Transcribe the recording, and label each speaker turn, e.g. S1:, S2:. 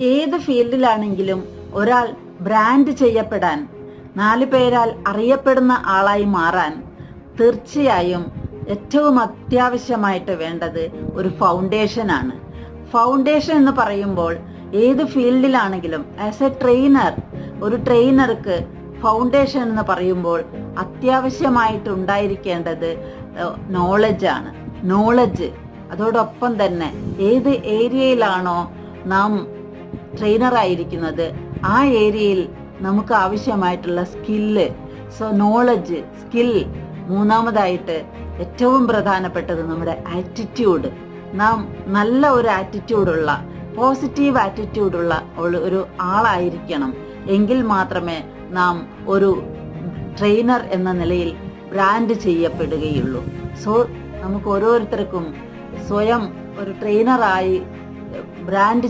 S1: ഏത് ഫീൽഡിലാണെങ്കിലും ഒരാൾ ബ്രാൻഡ് ചെയ്യപ്പെടാൻ, 4 പേരാൽ അറിയപ്പെടുന്ന ആളായി മാറാൻ തീർച്ചയായും ഏറ്റവും അത്യാവശ്യമായിട്ട് വേണ്ടത് ഒരു ഫൗണ്ടേഷനാണ്. ഫൗണ്ടേഷൻ എന്ന് പറയുമ്പോൾ ഏത് ഫീൽഡിലാണെങ്കിലും ആസ് എ ട്രെയിനർ, ഒരു ട്രെയിനർക്ക് ഫൗണ്ടേഷൻ എന്ന് പറയുമ്പോൾ അത്യാവശ്യമായിട്ട് ഉണ്ടായിരിക്കേണ്ടത് നോളജാണ്. നോളജ് അതോടൊപ്പം തന്നെ ഏത് ഏരിയയിലാണോ നാം ട്രെയിനറായിരിക്കുന്നത് ആ ഏരിയയിൽ നമുക്ക് ആവശ്യമായിട്ടുള്ള സ്കില്ല്, നോളജ്, സ്കിൽ. മൂന്നാമതായിട്ട് ഏറ്റവും പ്രധാനപ്പെട്ടത് നമ്മുടെ ആറ്റിറ്റ്യൂഡ്. നാം നല്ല ഒരു ആറ്റിറ്റ്യൂഡുള്ള, പോസിറ്റീവ് ആറ്റിറ്റ്യൂഡുള്ള ഒരു ആളായിരിക്കണം. എങ്കിൽ മാത്രമേ നാം ഒരു ട്രെയിനർ എന്ന നിലയിൽ ബ്രാൻഡ് ചെയ്യപ്പെടുകയുള്ളൂ. നമുക്ക് ഓരോരുത്തർക്കും സ്വയം ഒരു ട്രെയിനറായി ബ്രാൻഡ്